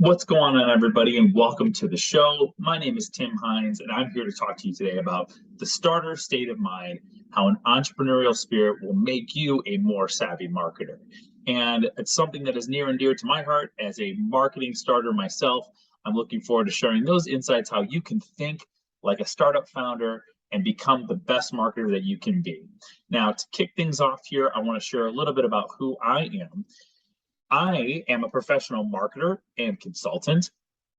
What's going on, everybody, and welcome to the show. My name is Tim Hines, and I'm here to talk to you today about the starter state of mind, how an entrepreneurial spirit will make you a more savvy marketer. And it's something that is near and dear to my heart as a marketing starter myself. I'm looking forward to sharing those insights, how you can think like a startup founder and become the best marketer that you can be. Now, to kick things off here, I want to share a little bit about who I am. I am a professional marketer and consultant,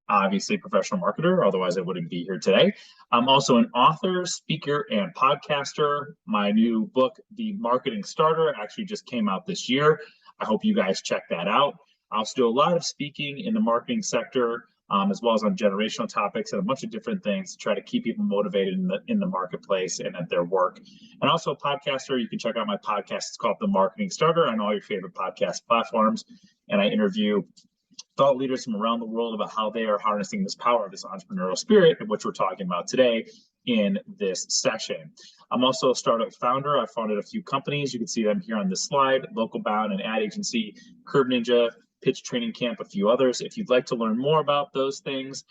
obviously professional marketer, otherwise I wouldn't be here today. I'm also an author, speaker, and podcaster. My new book, The Marketing Starter, actually just came out this year. I hope you guys check that out. I also do a lot of speaking in the marketing sector, as well as on generational topics and a bunch of different things to try to keep people motivated in the marketplace and at their work. And also a podcaster. You can check out my podcast. It's called The Marketing Starter on all your favorite podcast platforms. And I interview thought leaders from around the world about how they are harnessing this power of this entrepreneurial spirit, which we're talking about today in this session. I'm also a startup founder. I founded a few companies. You can see them here on this slide: Local Bound, an ad agency, Curb Ninja, Pitch Training Camp, a few others. If you'd like to learn more about those things,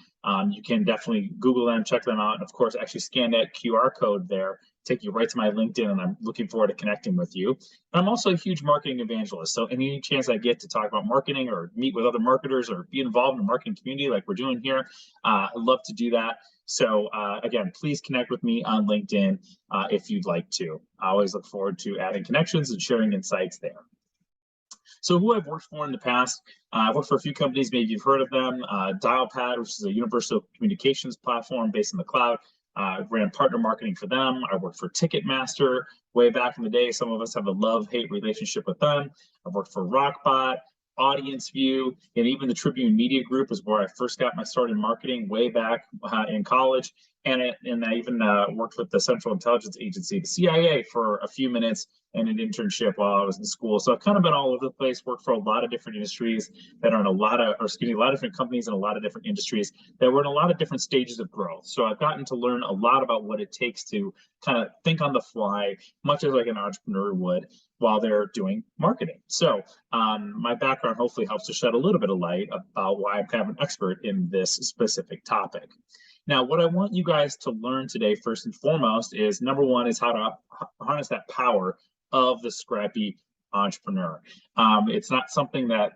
you can definitely Google them, check them out, and of course, actually scan that QR code there, take you right to my LinkedIn, and I'm looking forward to connecting with you. And I'm also a huge marketing evangelist, so any chance I get to talk about marketing or meet with other marketers or be involved in the marketing community like we're doing here, I love to do that. So again, please connect with me on LinkedIn if you'd like to. I always look forward to adding connections and sharing insights there. So who I've worked for in the past, I've worked for a few companies, maybe you've heard of them. Dialpad, which is a universal communications platform based in the cloud. I ran partner marketing for them. I worked for Ticketmaster way back in the day. Some of us have a love-hate relationship with them. I've worked for Rockbot, Audience View, and even the Tribune Media Group is where I first got my start in marketing way back in college. And I even worked with the Central Intelligence Agency, the CIA, for a few minutes and an internship while I was in school. So I've kind of been all over the place, worked for a lot of different industries that are in a lot of different companies in a lot of different industries that were in a lot of different stages of growth. So I've gotten to learn a lot about what it takes to kind of think on the fly, much as like an entrepreneur would while they're doing marketing. So my background hopefully helps to shed a little bit of light about why I'm kind of an expert in this specific topic. Now, what I want you guys to learn today, first and foremost, is number one is how to harness that power of the scrappy entrepreneur. It's not something that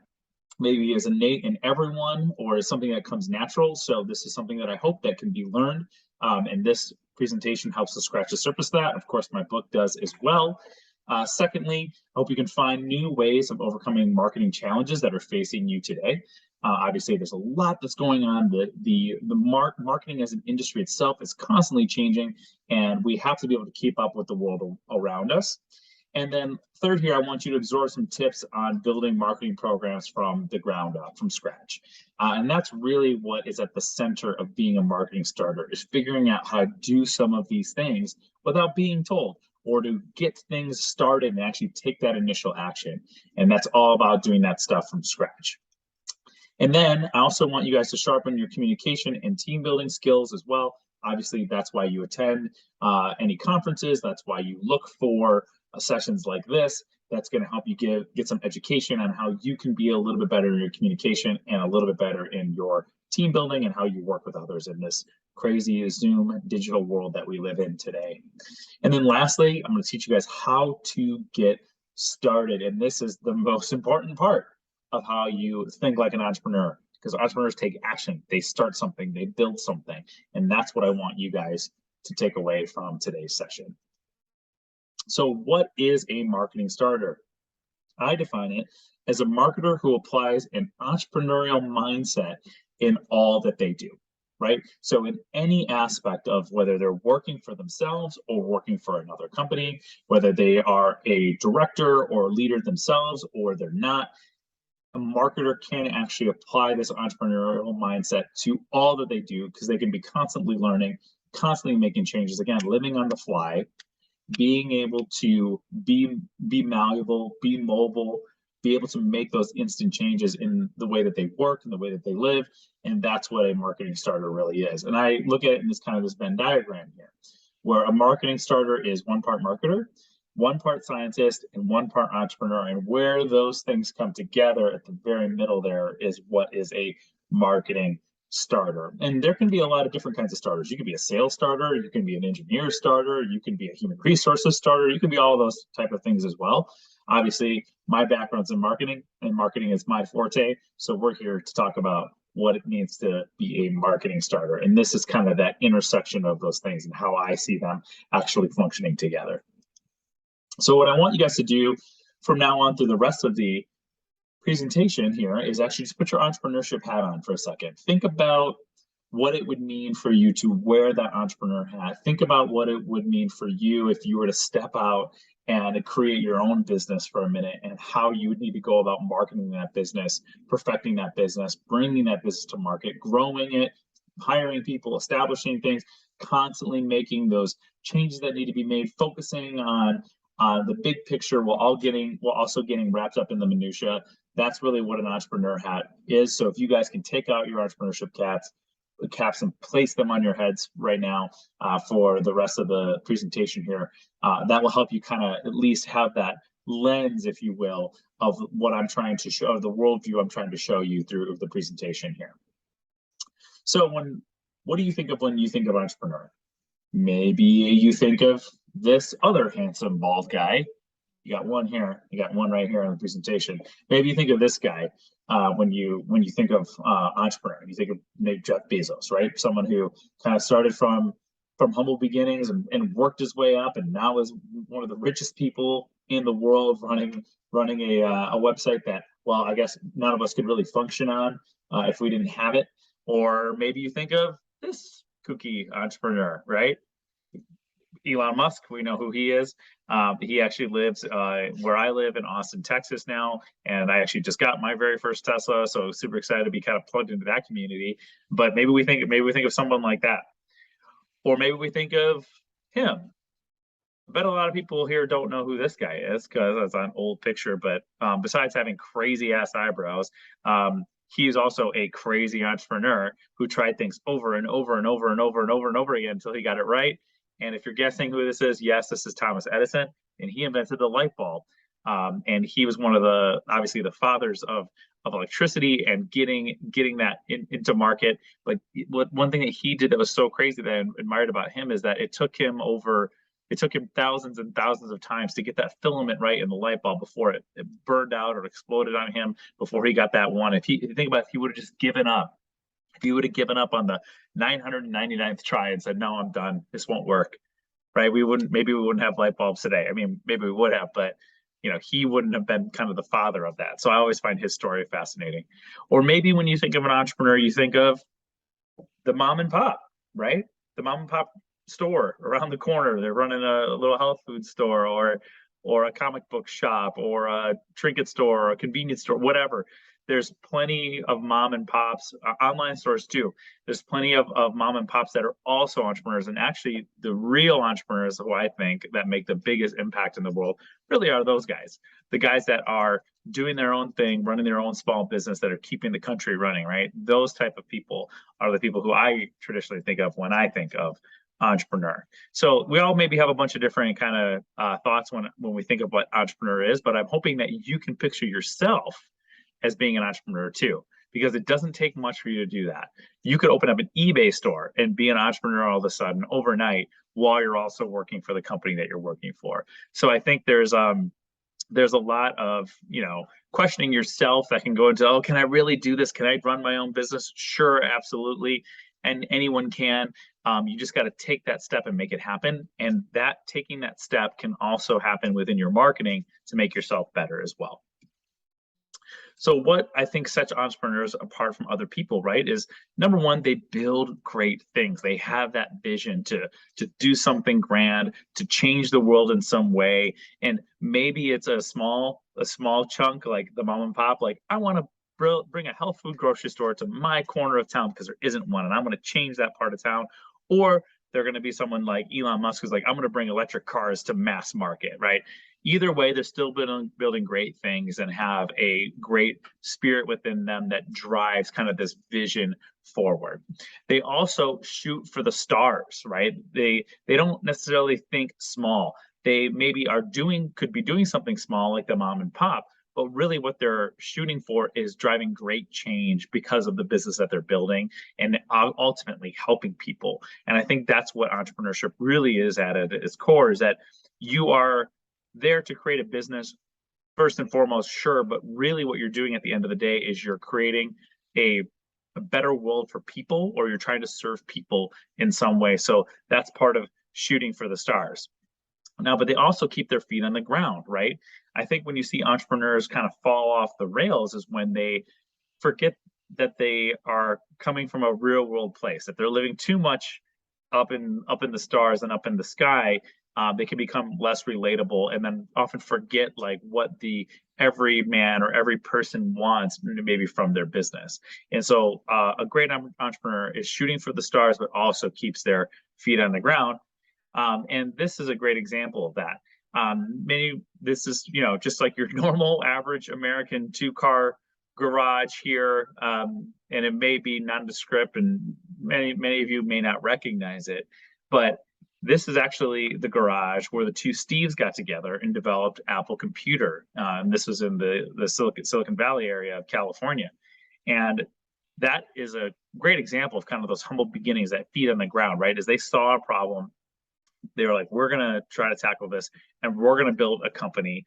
maybe is innate in everyone or is something that comes natural. So this is something that I hope that can be learned. And this presentation helps to scratch the surface of that. Of course, my book does as well. Secondly, I hope you can find new ways of overcoming marketing challenges that are facing you today. Obviously, there's a lot that's going on. The marketing as an industry itself is constantly changing, and we have to be able to keep up with the world around us. And then third here, I want you to absorb some tips on building marketing programs from the ground up, from scratch. And that's really what is at the center of being a marketing starter, is figuring out how to do some of these things without being told, or to get things started and actually take that initial action. And that's all about doing that stuff from scratch. And then I also want you guys to sharpen your communication and team building skills as well. Obviously, that's why you attend any conferences. That's why you look for sessions like this. That's going to help you get some education on how you can be a little bit better in your communication and a little bit better in your team building and how you work with others in this crazy Zoom digital world that we live in today. And then lastly, I'm going to teach you guys how to get started. And this is the most important part of how you think like an entrepreneur, because entrepreneurs take action. They start something, they build something. And that's what I want you guys to take away from today's session. So what is a marketing starter? I define it as a marketer who applies an entrepreneurial mindset in all that they do, right? So in any aspect of whether they're working for themselves or working for another company, whether they are a director or leader themselves or they're not, a marketer can actually apply this entrepreneurial mindset to all that they do, because they can be constantly learning, constantly making changes, again, living on the fly, being able to be malleable, be mobile, be able to make those instant changes in the way that they work and the way that they live. And that's what a marketing starter really is. And I look at it in this kind of this Venn diagram here, where a marketing starter is one part marketer, one part scientist, and one part entrepreneur. And where those things come together at the very middle there is what is a marketing starter. And there can be a lot of different kinds of starters. You can be a sales starter, you can be an engineer starter, you can be a human resources starter, you can be all of those type of things as well. Obviously, my background's in marketing, and marketing is my forte. So we're here to talk about what it means to be a marketing starter. And this is kind of that intersection of those things and how I see them actually functioning together. So what I want you guys to do from now on through the rest of the presentation here is actually just put your entrepreneurship hat on for a second. Think about what it would mean for you to wear that entrepreneur hat. Think about what it would mean for you if you were to step out and create your own business for a minute, and how you would need to go about marketing that business, perfecting that business, bringing that business to market, growing it, hiring people, establishing things, constantly making those changes that need to be made, focusing on the big picture while also getting wrapped up in the minutia. That's really what an entrepreneur hat is. So if you guys can take out your entrepreneurship caps and place them on your heads right now for the rest of the presentation here, that will help you kind of at least have that lens, if you will, of what I'm trying to show, the worldview I'm trying to show you through the presentation here. So what do you think of when you think of entrepreneur? Maybe you think of this other handsome bald guy. You got one here, you got one right here on the presentation. Maybe you think of this guy when you think of entrepreneur. You think of maybe Jeff Bezos, right? Someone who kind of started from humble beginnings and worked his way up, and now is one of the richest people in the world, running a website that, well, I guess none of us could really function on if we didn't have it. Or maybe you think of this kooky entrepreneur, right? Elon Musk, we know who he is. He actually lives where I live in Austin, Texas now, and I actually just got my very first Tesla, so super excited to be kind of plugged into that community. But maybe we think of someone like that, or maybe we think of him. I bet a lot of people here don't know who this guy is because that's an old picture. But besides having crazy ass eyebrows, he's also a crazy entrepreneur who tried things over and over and over and over and over and over again until he got it right. And if you're guessing who this is, yes, this is Thomas Edison, and he invented the light bulb. And he was one of obviously the fathers of electricity and getting that into market. But one thing that he did that was so crazy that I admired about him is that it took him thousands and thousands of times to get that filament right in the light bulb before it burned out or exploded on him before he got that one. If you think about it, if he would have just given up, if you would have given up on the 999th try and said, no, I'm done, this won't work, right? Maybe we wouldn't have light bulbs today. I mean, maybe we would have, but he wouldn't have been kind of the father of that. So I always find his story fascinating. Or maybe when you think of an entrepreneur, you think of the mom and pop, right? The mom and pop store around the corner. They're running a little health food store or a comic book shop or a trinket store or a convenience store, whatever. There's plenty of mom and pops, online stores too. There's plenty of mom and pops that are also entrepreneurs. And actually, the real entrepreneurs who I think that make the biggest impact in the world really are those guys. The guys that are doing their own thing, running their own small business, that are keeping the country running, right? Those type of people are the people who I traditionally think of when I think of entrepreneur. So we all maybe have a bunch of different kind of thoughts when we think of what entrepreneur is, but I'm hoping that you can picture yourself as being an entrepreneur too, because it doesn't take much for you to do that. You could open up an eBay store and be an entrepreneur all of a sudden overnight while you're also working for the company that you're working for. So I think there's a lot of, questioning yourself that can go into, oh, can I really do this? Can I run my own business? Sure, absolutely. And anyone can. You just got to take that step and make it happen. And taking that step can also happen within your marketing to make yourself better as well. So what I think sets entrepreneurs apart from other people, right, is number one, they build great things. They have that vision to do something grand, to change the world in some way. And maybe it's a small chunk like the mom and pop, like I want to bring a health food grocery store to my corner of town because there isn't one, and I'm going to change that part of town. Or they're going to be someone like Elon Musk who's like, I'm going to bring electric cars to mass market, right? Either way, they're still building great things and have a great spirit within them that drives kind of this vision forward. They also shoot for the stars, right? They don't necessarily think small. They maybe could be doing something small like the mom and pop, but really what they're shooting for is driving great change because of the business that they're building and ultimately helping people. And I think that's what entrepreneurship really is at its core, is that you are there to create a business first and foremost, sure, but really what you're doing at the end of the day is you're creating a better world for people, or you're trying to serve people in some way. So that's part of shooting for the stars. Now, but they also keep their feet on the ground, right? I think when you see entrepreneurs kind of fall off the rails is when they forget that they are coming from a real world place, that they're living too much up in the stars and up in the sky. They can become less relatable, and then often forget like what the every man or every person wants, maybe from their business. And so a great entrepreneur is shooting for the stars, but also keeps their feet on the ground. And this is a great example of that. This is, just like your normal average American two-car garage here, and it may be nondescript, and many of you may not recognize it, but this is actually the garage where the two Steves got together and developed Apple Computer. This was in the Silicon Valley area of California, and that is a great example of kind of those humble beginnings, that feet on the ground, right? As they saw a problem, they were like, we're going to try to tackle this, and we're going to build a company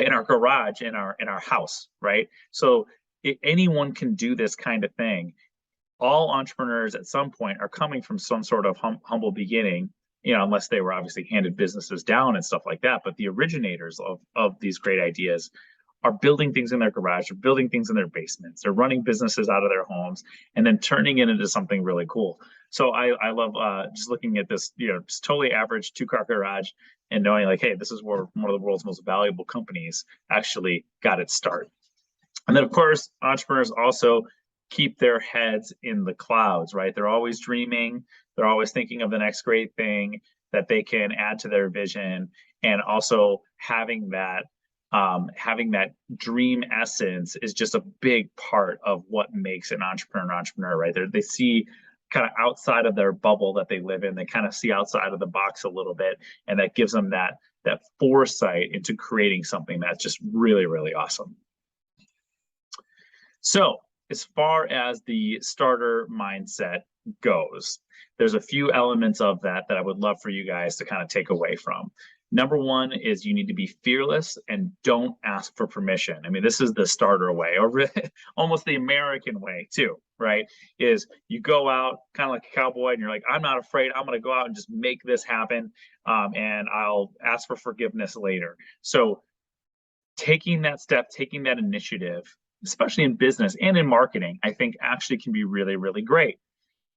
in our garage, in our house, right? So anyone can do this kind of thing. All entrepreneurs at some point are coming from some sort of humble beginning, unless they were obviously handed businesses down and stuff like that. But the originators of these great ideas are building things in their garage, or building things in their basements. They're running businesses out of their homes and then turning it into something really cool. So I love just looking at this, just totally average two-car garage, and knowing like, hey, this is where one of the world's most valuable companies actually got its start. And then, of course, entrepreneurs also keep their heads in the clouds, right? They're always dreaming. They're always thinking of the next great thing that they can add to their vision, and also having that dream essence is just a big part of what makes an entrepreneur, right? They see kind of outside of their bubble that they live in. They kind of see outside of the box a little bit, and that gives them that foresight into creating something that's just really, really awesome. So as far as the starter mindset goes, there's a few elements of that I would love for you guys to kind of take away from. Number one is you need to be fearless and don't ask for permission. I mean, this is the starter way, or almost the American way too, right? Is you go out kind of like a cowboy and you're like, I'm not afraid. I'm going to go out and just make this happen, and I'll ask for forgiveness later. So taking that step, taking that initiative, especially in business and in marketing, I think actually can be really, really great.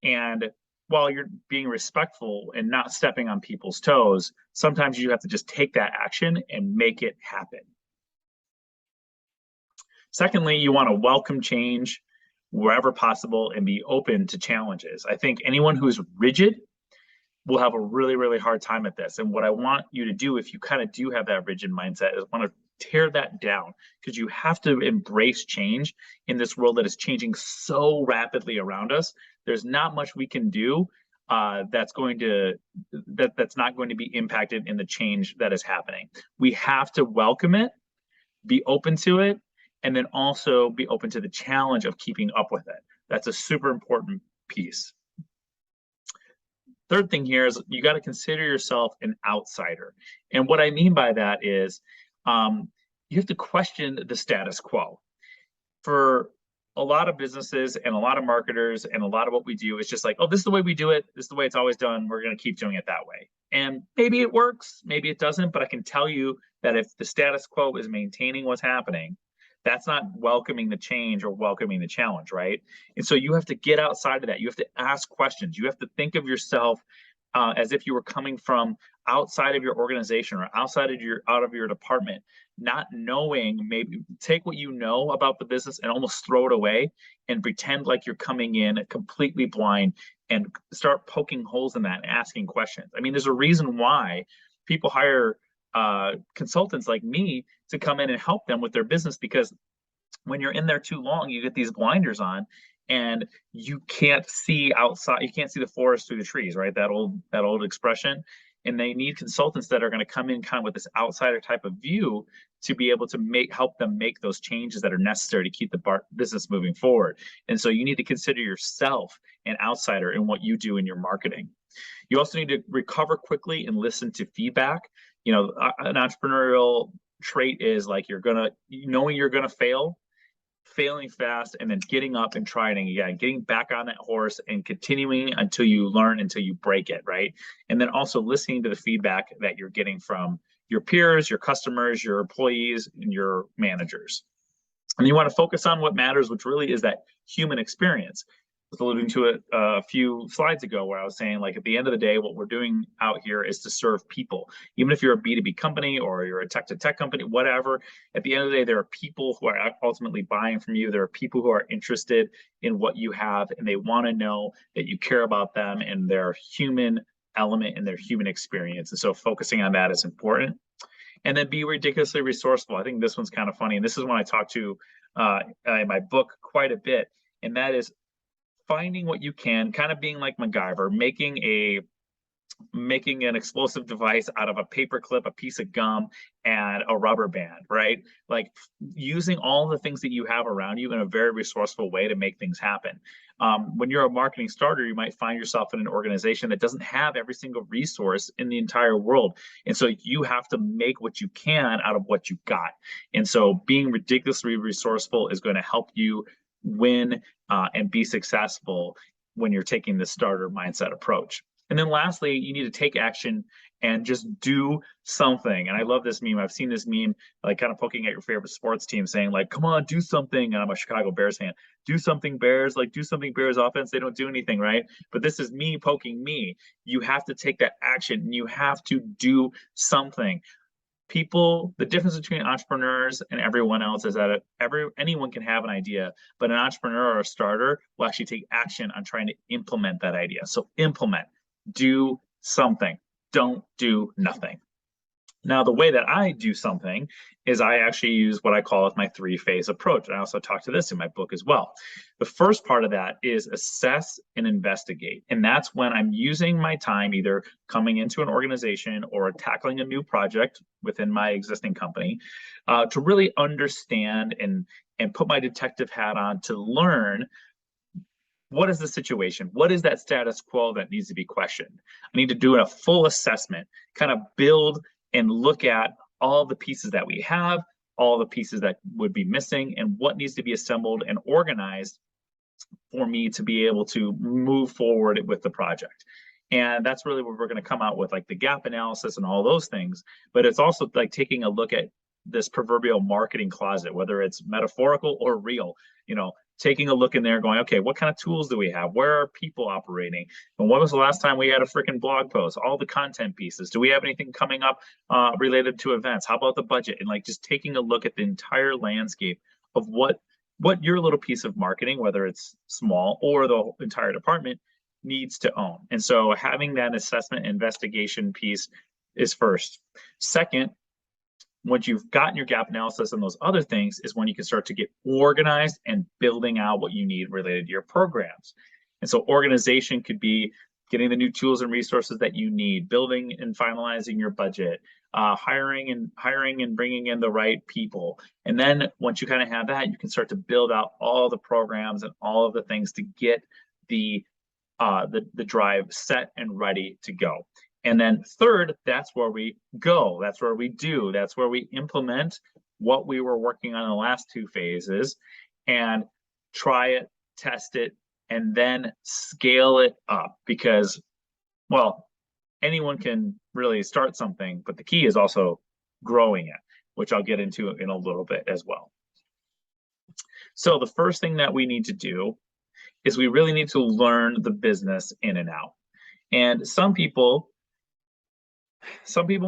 And while you're being respectful and not stepping on people's toes, sometimes you have to just take that action and make it happen. Secondly, you want to welcome change wherever possible and be open to challenges. I think anyone who's rigid will have a really, really hard time at this. And what I want you to do, if you kind of do have that rigid mindset, is want to tear that down, because you have to embrace change in this world that is changing so rapidly around us. There's not much we can do that's not going to be impacted in the change that is happening. We have to welcome it, be open to it, and then also be open to the challenge of keeping up with it. That's a super important piece. Third thing here is you got to consider yourself an outsider. And what I mean by that is you have to question the status quo. For a lot of businesses and a lot of marketers and a lot of what we do is just like, oh, this is the way we do it. This is the way it's always done. We're going to keep doing it that way. And maybe it works, maybe it doesn't, but I can tell you that if the status quo is maintaining what's happening, that's not welcoming the change or welcoming the challenge, right? And so you have to get outside of that. You have to ask questions. You have to think of yourself as if you were coming from outside of your organization or outside of your department, not knowing. Maybe take what you know about the business and almost throw it away and pretend like you're coming in completely blind, and start poking holes in that and asking questions. I mean, there's a reason why people hire consultants like me to come in and help them with their business, because when you're in there too long, you get these blinders on and you can't see outside. You can't see the forest through the trees, right? That old expression. and they need consultants that are going to come in kind of with this outsider type of view to be able to help them make those changes that are necessary to keep the business moving forward. And so you need to consider yourself an outsider in what you do in your marketing. You also need to recover quickly and listen to feedback. An entrepreneurial trait is like knowing you're gonna fail, failing fast, and then getting up and trying again, getting back on that horse and continuing until you learn, until you break it, right? And then also listening to the feedback that you're getting from your peers, your customers, your employees, and your managers. And you want to focus on what matters, which really is that human experience. I was alluding to it a few slides ago where I was saying, like, at the end of the day, what we're doing out here is to serve people. Even if you're a B2B company or you're a tech-to-tech company, whatever, at the end of the day, there are people who are ultimately buying from you. There are people who are interested in what you have, and they want to know that you care about them and their human element and their human experience. And so focusing on that is important. And then be ridiculously resourceful. I think this one's kind of funny. And this is one I talk to in my book quite a bit. And that is finding what you can, kind of being like MacGyver, making an explosive device out of a paper clip, a piece of gum, and a rubber band, right? Like using all the things that you have around you in a very resourceful way to make things happen. When you're a marketing starter, you might find yourself in an organization that doesn't have every single resource in the entire world. And so you have to make what you can out of what you got. And so being ridiculously resourceful is going to help you win and be successful when you're taking the starter mindset approach. And then lastly, you need to take action and just do something. And I love this meme. I've seen this meme, like kind of poking at your favorite sports team saying like, come on, do something. And I'm a Chicago Bears fan. Do something, Bears, like do something, Bears offense. They don't do anything, right? But this is me poking me. You have to take that action and you have to do something. The difference between entrepreneurs and everyone else is that anyone can have an idea, but an entrepreneur or a starter will actually take action on trying to implement that idea. So implement, do something, don't do nothing. Now, the way that I do something is I actually use what I call my 3-phase approach. And I also talk to this in my book as well. The first part of that is assess and investigate. And that's when I'm using my time either coming into an organization or tackling a new project within my existing company to really understand and put my detective hat on to learn what is the situation? What is that status quo that needs to be questioned? I need to do a full assessment, kind of build and look at all the pieces that we have, all the pieces that would be missing, and what needs to be assembled and organized for me to be able to move forward with the project. And that's really what we're going to come out with, like the gap analysis and all those things. But it's also like taking a look at this proverbial marketing closet, whether it's metaphorical or real, taking a look in there going, okay, what kind of tools do we have? Where are people operating? And when was the last time we had a freaking blog post? All the content pieces. Do we have anything coming up related to events? How about the budget? And like just taking a look at the entire landscape of what your little piece of marketing, whether it's small or the entire department, needs to own. And so having that assessment investigation piece is first. Second, once you've gotten your gap analysis and those other things is when you can start to get organized and building out what you need related to your programs. And so organization could be getting the new tools and resources that you need, building and finalizing your budget, hiring and bringing in the right people. And then once you kind of have that, you can start to build out all the programs and all of the things to get the drive set and ready to go. And then third, that's where we go. That's where we do. That's where we implement what we were working on in the last 2 phases and try it, test it, and then scale it up because, well, anyone can really start something, but the key is also growing it, which I'll get into in a little bit as well. So the first thing that we need to do is we really need to learn the business in and out. And some people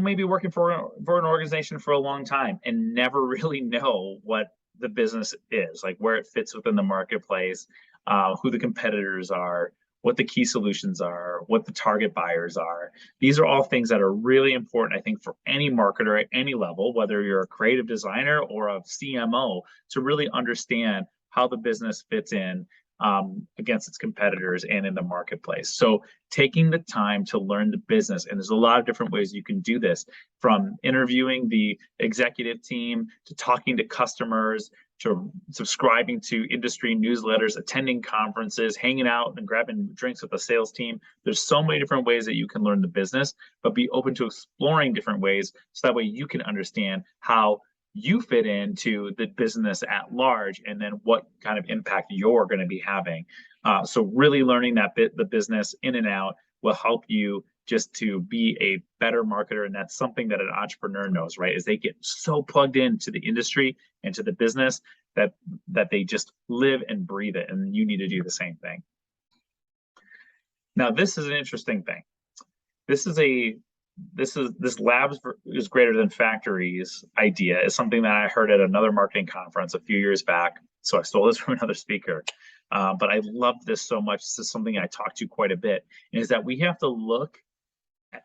may be working for an organization for a long time and never really know what the business is, like where it fits within the marketplace, who the competitors are, what the key solutions are, what the target buyers are. These are all things that are really important, I think, for any marketer at any level, whether you're a creative designer or a CMO, to really understand how the business fits in, against its competitors and in the marketplace. So taking the time to learn the business, and there's a lot of different ways you can do this, from interviewing the executive team to talking to customers to subscribing to industry newsletters, attending conferences, hanging out and grabbing drinks with the sales team. There's so many different ways that you can learn the business, but be open to exploring different ways so that way you can understand how you fit into the business at large and then what kind of impact you're going to be having. So really learning the business in and out will help you just to be a better marketer. And that's something that an entrepreneur knows, right? Is they get so plugged into the industry and to the business that they just live and breathe it. And you need to do the same thing. Now, this is an interesting thing. This labs is greater than factories idea is something that I heard at another marketing conference a few years back. So I stole this from another speaker. But I love this so much. This is something I talk to quite a bit, is that we have to look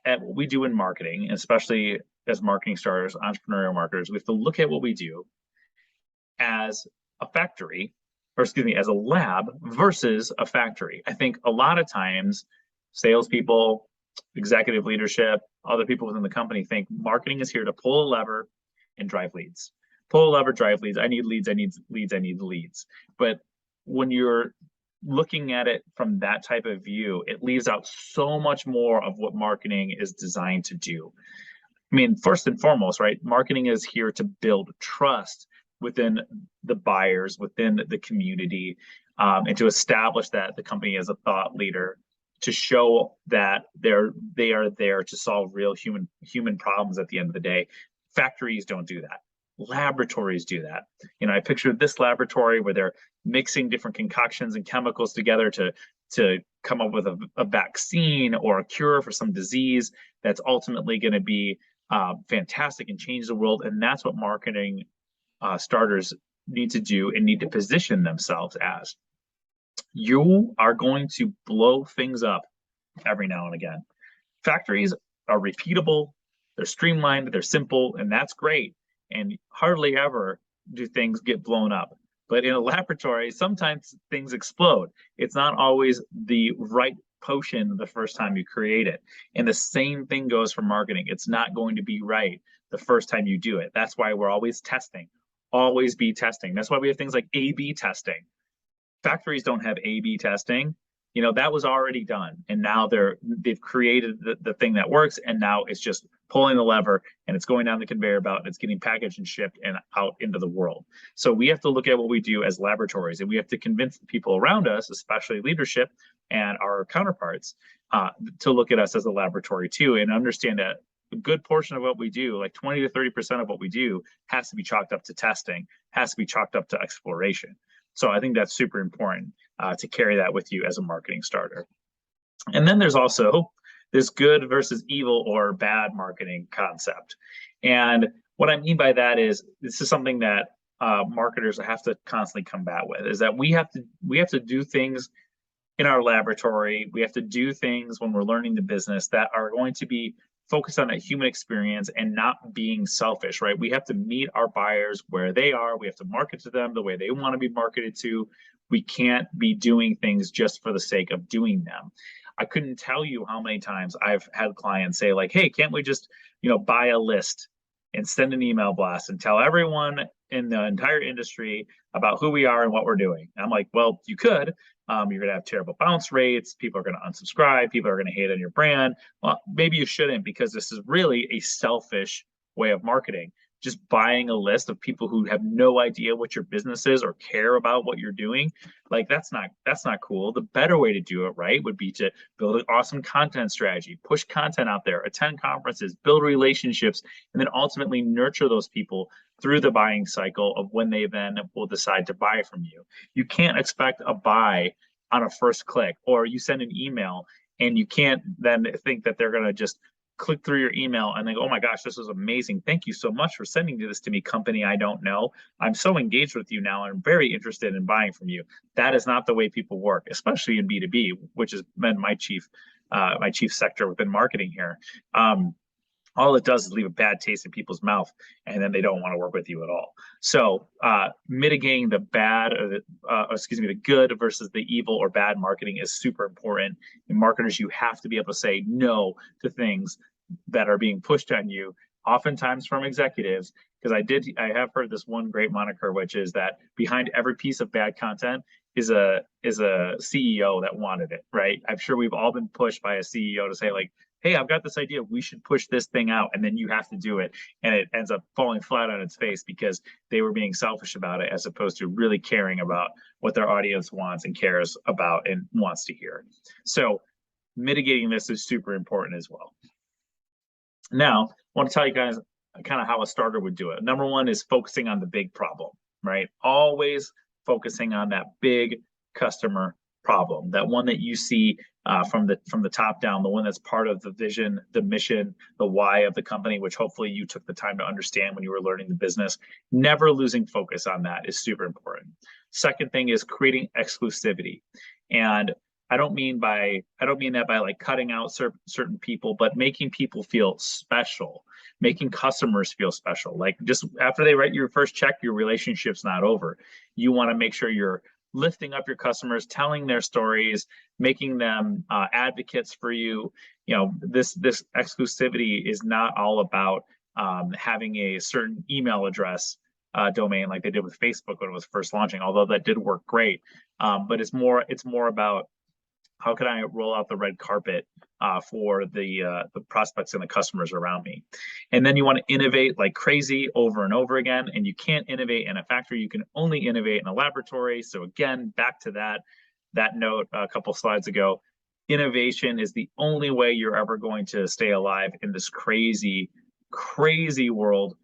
at what we do in marketing, especially as marketing starters, entrepreneurial marketers. We have to look at what we do as a factory, or excuse me, as a lab versus a factory. I think a lot of times salespeople, executive leadership, other people within the company think marketing is here to pull a lever and drive leads. Pull a lever, drive leads. I need leads, I need leads, I need leads. But when you're looking at it from that type of view, it leaves out so much more of what marketing is designed to do. I mean, first and foremost, right? Marketing is here to build trust within the buyers, within the community, and to establish that the company is a thought leader, to show that they are there to solve real human problems at the end of the day. Factories don't do that. Laboratories do that. You know, I pictured this laboratory where they're mixing different concoctions and chemicals together to come up with a vaccine or a cure for some disease that's ultimately going to be fantastic and change the world. And that's what marketing starters need to do and need to position themselves as. You are going to blow things up every now and again. Factories are repeatable, they're streamlined, they're simple, and that's great. And hardly ever do things get blown up. But in a laboratory, sometimes things explode. It's not always the right potion the first time you create it. And the same thing goes for marketing. It's not going to be right the first time you do it. That's why we're always testing. Always be testing. That's why we have things like A/B testing. Factories don't have A/B testing. You know, that was already done. And now they've created the thing that works. And now it's just pulling the lever and it's going down the conveyor belt and it's getting packaged and shipped and out into the world. So we have to look at what we do as laboratories, and we have to convince the people around us, especially leadership and our counterparts, to look at us as a laboratory too, and understand that a good portion of what we do, like 20 to 30% of what we do, has to be chalked up to testing, has to be chalked up to exploration. So I think that's super important to carry that with you as a marketing starter. And then there's also this good versus evil or bad marketing concept. And what I mean by that is, this is something that marketers have to constantly combat with, is that we have to do things in our laboratory. We have to do things when we're learning the business that are going to be focused on that human experience and not being selfish, right? We have to meet our buyers where they are. We have to market to them the way they want to be marketed to. We can't be doing things just for the sake of doing them. I couldn't tell you how many times I've had clients say like, hey, can't we just, buy a list and send an email blast and tell everyone in the entire industry about who we are and what we're doing? And I'm like, well, you could. You're going to have terrible bounce rates. People are going to unsubscribe. People are going to hate on your brand. Well, maybe you shouldn't, because this is really a selfish way of marketing. Just buying a list of people who have no idea what your business is or care about what you're doing, like that's not cool. The better way to do it, right, would be to build an awesome content strategy, push content out there, attend conferences, build relationships, and then ultimately nurture those people through the buying cycle of when they then will decide to buy from you. You can't expect a buy on a first click, or you send an email and you can't then think that they're going to just click through your email and think, oh my gosh, this was amazing. Thank you so much for sending this to me, company I don't know. I'm so engaged with you now and I'm very interested in buying from you. That is not the way people work, especially in B2B, which has been my chief sector within marketing here. all it does is leave a bad taste in people's mouth, and then they don't want to work with you at all. So mitigating the bad, or the good versus the evil or bad marketing is super important. In marketers, you have to be able to say no to things that are being pushed on you, oftentimes from executives. Because I have heard this one great moniker, which is that behind every piece of bad content is a CEO that wanted it, right? I'm sure we've all been pushed by a CEO to say, like, hey, I've got this idea, we should push this thing out, and then you have to do it, and it ends up falling flat on its face because they were being selfish about it, as opposed to really caring about what their audience wants and cares about and wants to hear. So mitigating this is super important as well. Now, I want to tell you guys kind of how a starter would do it. Number one is focusing on the big problem, right? Always focusing on that big customer problem, that one that you see from the top down, the one that's part of the vision, the mission, the why of the company, which hopefully you took the time to understand when you were learning the business. Never losing focus on that is super important. Second thing is creating exclusivity. And I don't mean that by like cutting out certain people, but making people feel special, making customers feel special. Like, just after they write your first check, your relationship's not over. You want to make sure you're lifting up your customers, telling their stories, making them advocates for you. You know, this exclusivity is not all about having a certain email address domain like they did with Facebook when it was first launching, although that did work great. But it's more about, how can I roll out the red carpet for the prospects and the customers around me? And then you want to innovate like crazy over and over again. And you can't innovate in a factory. You can only innovate in a laboratory. So again, back to that note a couple slides ago, innovation is the only way you're ever going to stay alive in this crazy, crazy world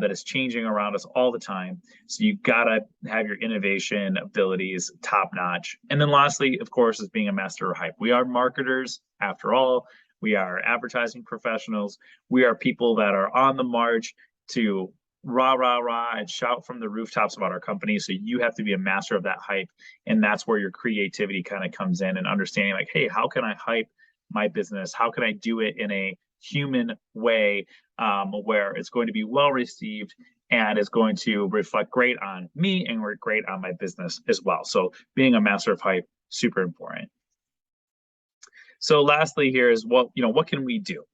that is changing around us all the time. So you gotta have your innovation abilities top notch. And then lastly, of course, is being a master of hype. We are marketers, after all. We are advertising professionals. We are people that are on the march to rah, rah, rah, and shout from the rooftops about our company. So you have to be a master of that hype. And that's where your creativity kind of comes in, and understanding like, hey, how can I hype my business? How can I do it in a human way where it's going to be well received and is going to reflect great on me and work great on my business as well. So being a master of hype, super important. So lastly here is, what can we do?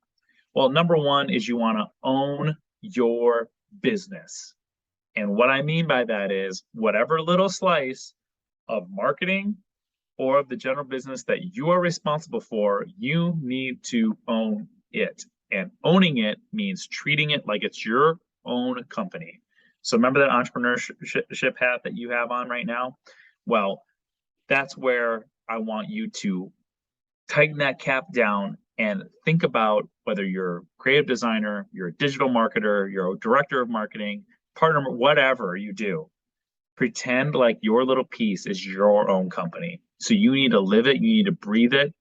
Well, number one is you want to own your business. And what I mean by that is, whatever little slice of marketing or of the general business that you are responsible for, you need to own it. And owning it means treating it like it's your own company. So remember that entrepreneurship hat that you have on right now? Well, that's where I want you to tighten that cap down and think about whether you're a creative designer, you're a digital marketer, you're a director of marketing, partner, whatever you do. Pretend like your little piece is your own company. So you need to live it, you need to breathe it,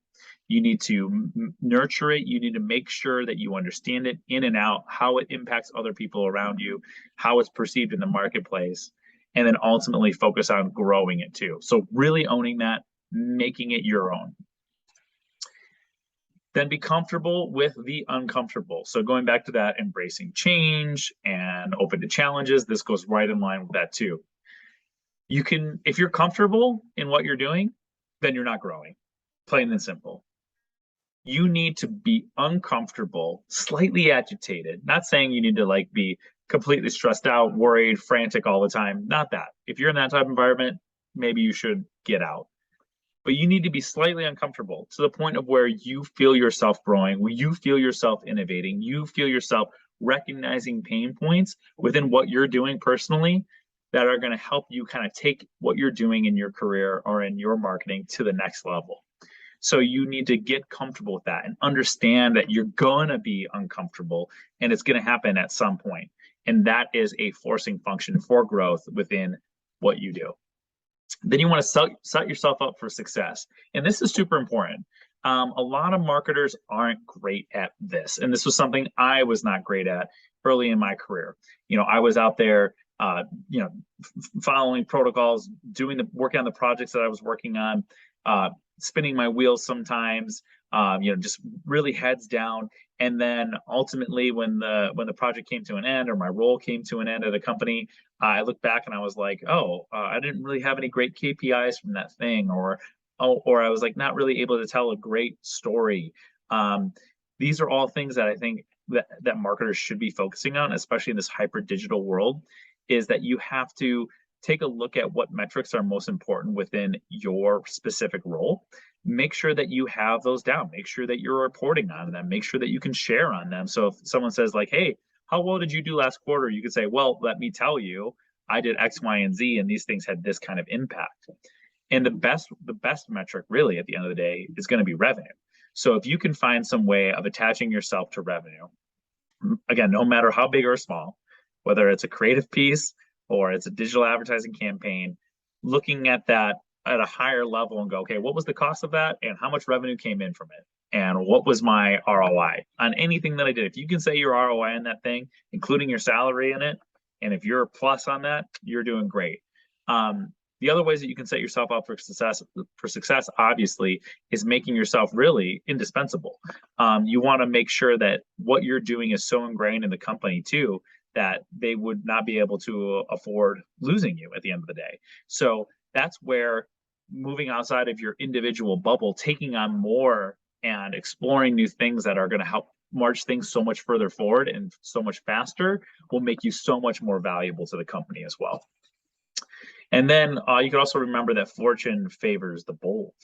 you need to nurture it, you need to make sure that you understand it in and out, how it impacts other people around you, how it's perceived in the marketplace, and then ultimately focus on growing it too. So really owning that, making it your own. Then be comfortable with the uncomfortable. So going back to that, embracing change and open to challenges, this goes right in line with that too. You can, if you're comfortable in what you're doing, then you're not growing, plain and simple. You need to be uncomfortable, slightly agitated. Not saying you need to like be completely stressed out, worried, frantic all the time. Not that. If you're in that type of environment, maybe you should get out. But you need to be slightly uncomfortable to the point of where you feel yourself growing, where you feel yourself innovating, you feel yourself recognizing pain points within what you're doing personally that are going to help you kind of take what you're doing in your career or in your marketing to the next level. So you need to get comfortable with that and understand that you're going to be uncomfortable and it's going to happen at some point. And that is a forcing function for growth within what you do. Then you want to set yourself up for success. And this is super important. A lot of marketers aren't great at this. And this was something I was not great at early in my career. I was out there, following protocols, working on the projects that I was working on. spinning my wheels sometimes, just really heads down. And then ultimately, when the project came to an end or my role came to an end at a company, I looked back and I was like, oh, I didn't really have any great KPIs from that thing, or I was like not really able to tell a great story. These are all things that I think that marketers should be focusing on, especially in this hyper digital world, is that you have to take a look at what metrics are most important within your specific role. Make sure that you have those down. Make sure that you're reporting on them. Make sure that you can share on them. So if someone says like, hey, how well did you do last quarter? You could say, well, let me tell you, I did X, Y, and Z, and these things had this kind of impact. And the best metric really at the end of the day is going to be revenue. So if you can find some way of attaching yourself to revenue, again, no matter how big or small, whether it's a creative piece or it's a digital advertising campaign, looking at that at a higher level and go, okay, what was the cost of that and how much revenue came in from it? And what was my ROI on anything that I did? If you can say your ROI on that thing, including your salary in it, and if you're a plus on that, you're doing great. The other ways that you can set yourself up for success, obviously, is making yourself really indispensable. You want to make sure that what you're doing is so ingrained in the company too that they would not be able to afford losing you at the end of the day. So that's where moving outside of your individual bubble, taking on more and exploring new things that are going to help march things so much further forward and so much faster will make you so much more valuable to the company as well. And then you can also remember that fortune favors the bold.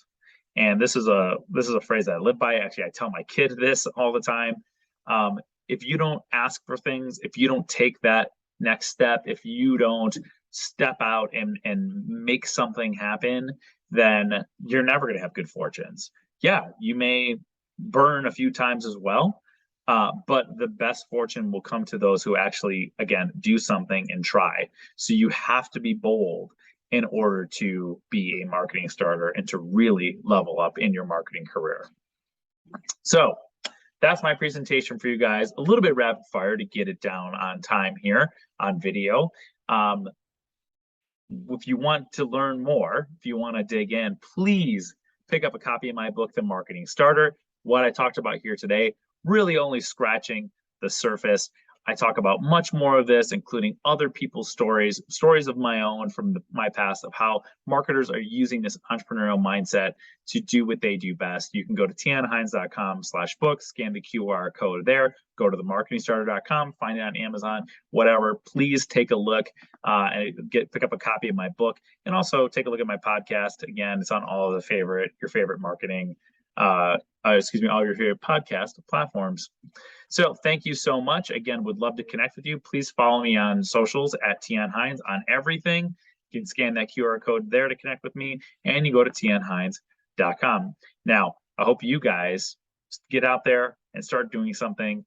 And this is a phrase that I live by. Actually, I tell my kid this all the time. If you don't ask for things, if you don't take that next step, if you don't step out and make something happen, then you're never going to have good fortunes. Yeah, you may burn a few times as well, but the best fortune will come to those who actually, again, do something and try. So you have to be bold in order to be a marketing starter and to really level up in your marketing career. So that's my presentation for you guys. A little bit rapid fire to get it down on time here on video. If you want to learn more, if you want to dig in, please pick up a copy of my book, The Marketing Starter. What I talked about here today, really only scratching the surface. I talk about much more of this, including other people's stories of my own from my past of how marketers are using this entrepreneurial mindset to do what they do best. You can go to tionhines.com/book, scan the QR code there, go to themarketingstarter.com, find it on Amazon, whatever. Please take a look and pick up a copy of my book, and also take a look at my podcast. Again, it's on all of your favorite marketing, all your favorite podcast platforms. So thank you so much. Again, would love to connect with you. Please follow me on socials at @tionhines on everything. You can scan that QR code there to connect with me, and you go to tionhines.com. Now, I hope you guys get out there and start doing something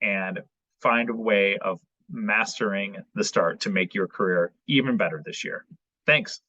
and find a way of mastering the start to make your career even better this year. Thanks.